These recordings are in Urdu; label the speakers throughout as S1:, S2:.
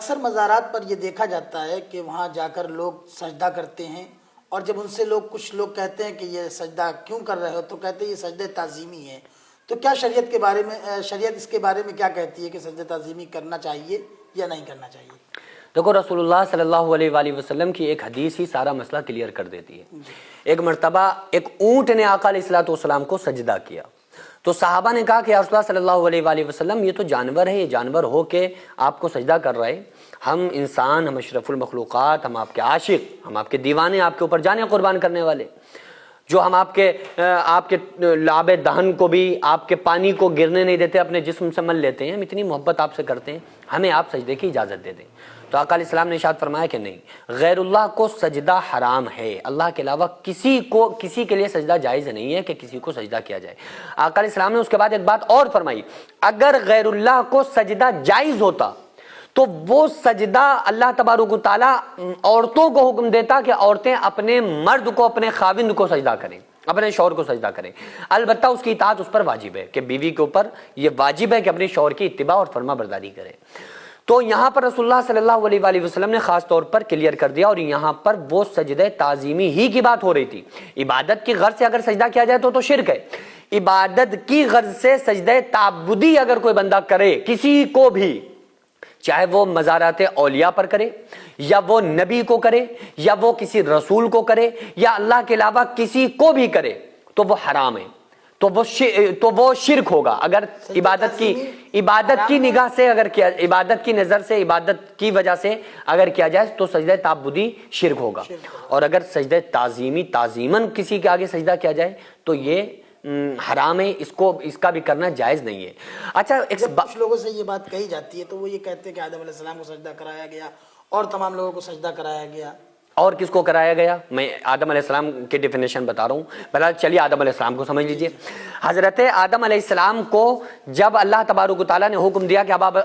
S1: اکثر مزارات پر یہ دیکھا جاتا ہے کہ وہاں جا کر لوگ سجدہ کرتے ہیں، اور جب ان سے کچھ لوگ کہتے ہیں کہ یہ سجدہ کیوں کر رہے ہو، تو کہتے ہیں یہ سجدہ تعظیمی ہے۔ تو کیا شریعت کے بارے میں شریعت اس کے بارے میں کیا کہتی ہے کہ سجدہ تعظیمی کرنا چاہیے یا نہیں کرنا چاہیے؟
S2: دیکھو، رسول اللہ صلی اللہ علیہ وآلہ وسلم کی ایک حدیث ہی سارا مسئلہ کلیئر کر دیتی ہے۔ ایک مرتبہ ایک اونٹ نے آقا علیہ الصلوۃ والسلام کو سجدہ کیا، تو صحابہ نے کہا کہ یا رسول اللہ صلی اللہ علیہ وآلہ وسلم، یہ تو جانور ہے، یہ جانور ہو کے آپ کو سجدہ کر رہے ہیں، ہم انسان، ہم اشرف المخلوقات، ہم آپ کے عاشق، ہم آپ کے دیوانے، آپ کے اوپر جانیں قربان کرنے والے، جو ہم آپ کے لعاب دہن کو بھی، آپ کے پانی کو گرنے نہیں دیتے، اپنے جسم سے مل لیتے ہیں، ہم اتنی محبت آپ سے کرتے ہیں، ہمیں آپ سجدے کی اجازت دے دیں۔ تو آقا علیہ السلام نے ارشاد فرمایا کہ نہیں، غیر اللہ کو سجدہ حرام ہے، اللہ کے علاوہ کسی کے لیے سجدہ جائز نہیں ہے کہ کسی کو سجدہ کیا جائے۔ آقا علیہ السلام نے اس کے بعد ایک بات اور فرمائی، اگر غیر اللہ کو سجدہ جائز ہوتا تو وہ سجدہ اللہ تبارک و تعالیٰ عورتوں کو حکم دیتا کہ عورتیں اپنے مرد کو، اپنے خاوند کو سجدہ کریں، اپنے شوہر کو سجدہ کریں۔ البتہ اس کی اطاعت اس پر واجب ہے کہ بیوی کے اوپر یہ واجب ہے کہ اپنے شوہر کی اتباع اور فرما برداری کرے۔ تو یہاں پر رسول اللہ صلی اللہ علیہ وآلہ وسلم نے خاص طور پر کلیئر کر دیا، اور یہاں پر وہ سجدہ تعظیمی ہی کی بات ہو رہی تھی۔ عبادت کی غرض سے اگر سجدہ کیا جائے تو شرک ہے۔ عبادت کی غرض سے سجدہ تعبدی اگر کوئی بندہ کرے کسی کو بھی، چاہے وہ مزارات اولیاء پر کرے، یا وہ نبی کو کرے، یا وہ کسی رسول کو کرے، یا اللہ کے علاوہ کسی کو بھی کرے، تو وہ حرام ہے، تو وہ شرک ہوگا۔ اگر عبادت کی نگاہ سے اگر کیا، عبادت کی نظر سے، عبادت کی وجہ سے اگر کیا جائے تو سجدہ تعبدی شرک ہوگا، اور اگر سجدہ تعظیمی تعظیماً کسی کے آگے سجدہ کیا جائے تو یہ حرام ہے، اس کا بھی کرنا جائز نہیں ہے۔ اچھا،
S1: کچھ لوگوں سے یہ بات کہی جاتی ہے تو وہ یہ کہتے ہیں کہ آدم علیہ السلام کو سجدہ کرایا گیا اور تمام لوگوں کو سجدہ کرایا گیا۔
S2: اور کس کو کرایا گیا؟ میں آدم علیہ السلام کی ڈیفینیشن بتا رہا ہوں، بتا چلیے آدم علیہ السلام کو سمجھ لیجئے۔ حضرت آدم علیہ السلام کو جب اللہ تبارک و تعالیٰ نے حکم دیا کہ اب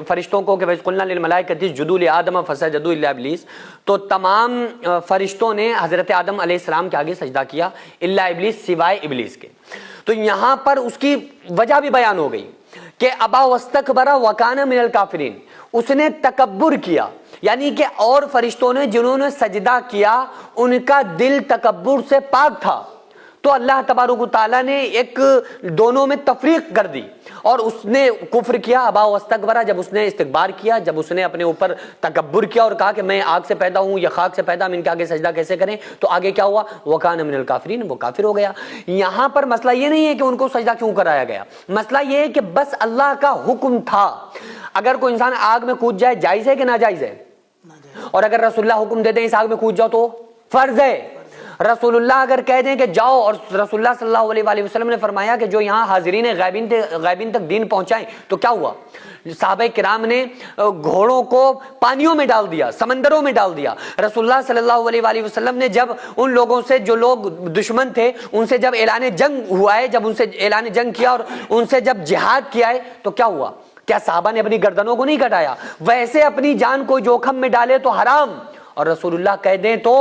S2: فرشتوں کو کہ وَإِذْ قُلْنَا لِلْمَلَائِكَةِ اسْجُدُوا لِآدَمَ فَسَجَدُوا إِلَّا إِبْلِيسَ، تو تمام فرشتوں نے حضرت آدم علیہ السلام کے آگے سجدہ کیا، الا ابلیس، سوائے ابلیس کے۔ تو یہاں پر اس کی وجہ بھی بیان ہو گئی کہ ابا واستکبر وکان من الکافرین، اس نے تکبر کیا، یعنی کہ اور فرشتوں نے جنہوں نے سجدہ کیا ان کا دل تکبر سے پاک تھا، تو اللہ تبارک و تعالیٰ نے ایک دونوں میں تفریق کر دی، اور اس نے کفر کیا، ابا واستکبر، جب اس نے استکبار کیا، جب اس نے اپنے اوپر تکبر کیا اور کہا کہ میں آگ سے پیدا ہوں یا خاک سے پیدا، ہم ان کے آگے سجدہ کیسے کریں، تو آگے کیا ہوا؟ وَكَانَ مِنَ الْكَافِرِينَ، وہ کافر ہو گیا۔ یہاں پر مسئلہ یہ نہیں ہے کہ ان کو سجدہ کیوں کرایا گیا، مسئلہ یہ ہے کہ بس اللہ کا حکم تھا۔ اگر کوئی انسان آگ میں کود جائے جائز ہے کہ ناجائز ہے؟ اور اگر رسول اللہ حکم دے دیں اس آگ میں کود جاؤ تو فرض ہے۔ رسول اللہ اگر کہہ دیں کہ جاؤ، اور رسول اللہ صلی اللہ علیہ وآلہ وسلم نے فرمایا کہ جو یہاں حاضرین غائبین تک دین پہنچائیں، تو کیا ہوا؟ صحابہ کرام نے گھوڑوں کو پانیوں میں ڈال دیا، سمندروں میں ڈال دیا۔ رسول اللہ صلی اللہ علیہ وآلہ وسلم نے جب ان لوگوں سے، جو لوگ دشمن تھے، ان سے جب اعلان جنگ ہوا ہے، جب ان سے اعلان جنگ کیا اور ان سے جب جہاد کیا ہے، تو کیا ہوا؟ کیا صحابہ نے اپنی گردنوں کو نہیں کٹایا؟ ویسے اپنی جان کو جوخم میں ڈالے تو حرام، اور رسول اللہ کہہ دیں تو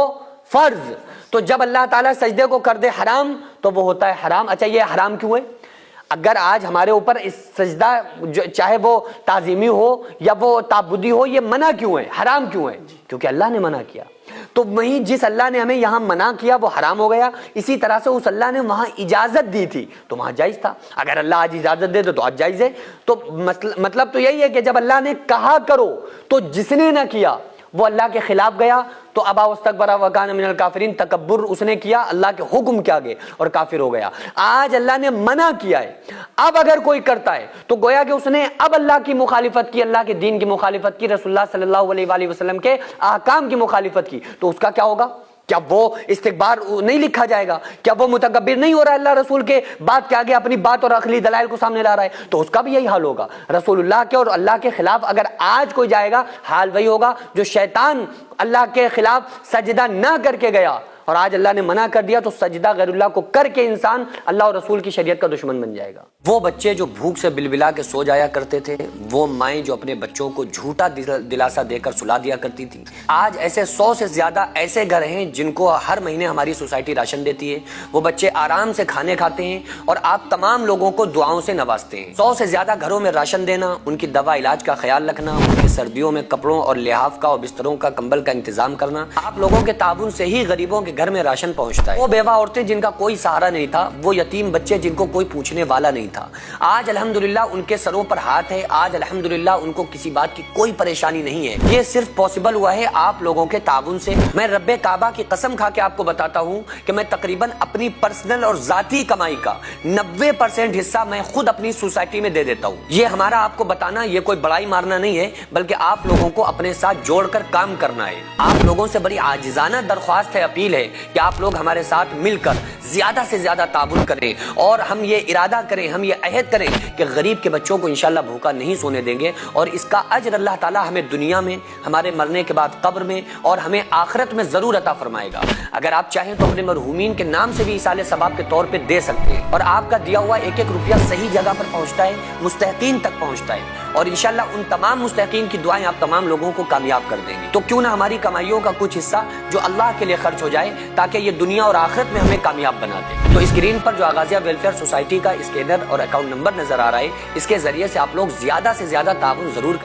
S2: فرض۔ تو جب اللہ تعالیٰ سجدے کو کر دے حرام تو وہ ہوتا ہے حرام۔ اچھا، یہ حرام کیوں ہے؟ اگر آج ہمارے اوپر اس سجدہ چاہے وہ تعظیمی ہو یا وہ تعبدی ہو، یہ منع کیوں ہے، حرام کیوں ہے؟ کیونکہ اللہ نے منع کیا۔ تو وہیں جس اللہ نے ہمیں یہاں منع کیا وہ حرام ہو گیا، اسی طرح سے اس اللہ نے وہاں اجازت دی تھی تو وہاں جائز تھا۔ اگر اللہ آج اجازت دے تو آج جائز ہے۔ تو مطلب تو یہی ہے کہ جب اللہ نے کہا کرو تو جس نے نہ کیا وہ اللہ کے خلاف گیا، تو ابا واستکبر وکان من الکافرین، تکبر اس نے کیا اللہ کے حکم کے آگے اور کافر ہو گیا۔ آج اللہ نے منع کیا ہے، اب اگر کوئی کرتا ہے تو گویا کہ اس نے اب اللہ کی مخالفت کی، اللہ کے دین کی مخالفت کی، رسول اللہ صلی اللہ علیہ وآلہ وسلم کے احکام کی مخالفت کی، تو اس کا کیا ہوگا؟ کیا وہ استکبار نہیں لکھا جائے گا؟ کیا وہ متکبر نہیں ہو رہا ہے اللہ رسول کے بات کے آگے اپنی بات اور عقلی دلائل کو سامنے لا رہا ہے؟ تو اس کا بھی یہی حال ہوگا۔ رسول اللہ کے اور اللہ کے خلاف اگر آج کوئی جائے گا، حال وہی ہوگا جو شیطان اللہ کے خلاف سجدہ نہ کر کے گیا اور آج اللہ نے منع کر دیا تو سجدہ غیر اللہ کو کر کے انسان اللہ اور رسول کی شریعت کا دشمن بن جائے گا۔ وہ بچے جو بھوک سے بلبلا کے سو جایا کرتے تھے، وہ مائیں جو اپنے بچوں کو جھوٹا دلاسا دے کر سلا دیا کرتی تھی، آج ایسے 100 سے زیادہ ایسے گھر ہیں جن کو ہر مہینے ہماری سوسائٹی راشن دیتی ہے، وہ بچے آرام سے کھانے کھاتے ہیں اور آپ تمام لوگوں کو دعاؤں سے نوازتے ہیں۔ 100 سے زیادہ گھروں میں راشن دینا، ان کی دوا علاج کا خیال رکھنا، ان کی سردیوں میں کپڑوں اور لحاف کا اور بستروں کا کمبل کا انتظام کرنا، آپ لوگوں کے تعاون سے ہی غریبوں کے گھر میں راشن پہنچتا ہے۔ وہ بیوہ عورتیں جن کا کوئی سہارا نہیں تھا، وہ یتیم بچے جن کو کوئی پوچھنے والا نہیں تھا، آج الحمدللہ ان کے سروں پر ہاتھ ہے، آج الحمدللہ ان کو کسی بات کی کوئی پریشانی نہیں ہے۔ یہ صرف پاسبل ہوا ہے آپ لوگوں کے تعاون سے۔ میں رب کعبہ کی قسم کھا کے آپ کو بتاتا ہوں کہ میں تقریباً اپنی پرسنل اور ذاتی کمائی کا 90% حصہ میں خود اپنی سوسائٹی میں دے دیتا ہوں۔ یہ ہمارا آپ کو بتانا یہ کوئی بڑائی مارنا نہیں ہے، بلکہ آپ لوگوں کو اپنے ساتھ جوڑ کر کام کرنا ہے۔ آپ لوگوں سے بڑی عاجزانہ درخواست ہے، اپیل ہے کہ آپ لوگ ہمارے ساتھ مل کر زیادہ سے زیادہ تعاون کریں اور ہم یہ ارادہ کریں، ہم یہ عہد کریں کہ غریب کے بچوں کو انشاءاللہ بھوکا نہیں سونے دیں گے، اور اس کا اجر اللہ تعالیٰ ہمیں دنیا میں، ہمارے مرنے کے بعد قبر میں اور ہمیں آخرت میں ضرور عطا فرمائے گا۔ اگر آپ چاہیں تو اپنے مرحومین کے نام سے بھی ایصال ثواب کے طور پہ دے سکتے ہیں، اور آپ کا دیا ہوا ایک ایک روپیہ صحیح جگہ پر پہنچتا ہے، مستحقین تک پہنچتا ہے، اور انشاءاللہ ان تمام مستحقین کی دعائیں آپ تمام لوگوں کو کامیاب کر دیں گے۔ تو کیوں نہ ہماری کمائیوں کا کچھ حصہ جو اللہ کے لیے خرچ ہو جائے، تاکہ یہ دنیا اور آخرت میں ہمیں کامیاب بنا دے۔ تو اسکرین پر جو آغازیہ ویلفیئر سوسائٹی کا اسکینر اور اکاؤنٹ نمبر نظر آ رہا ہے، اس کے ذریعے سے آپ لوگ زیادہ سے زیادہ تعاون ضرور کریں۔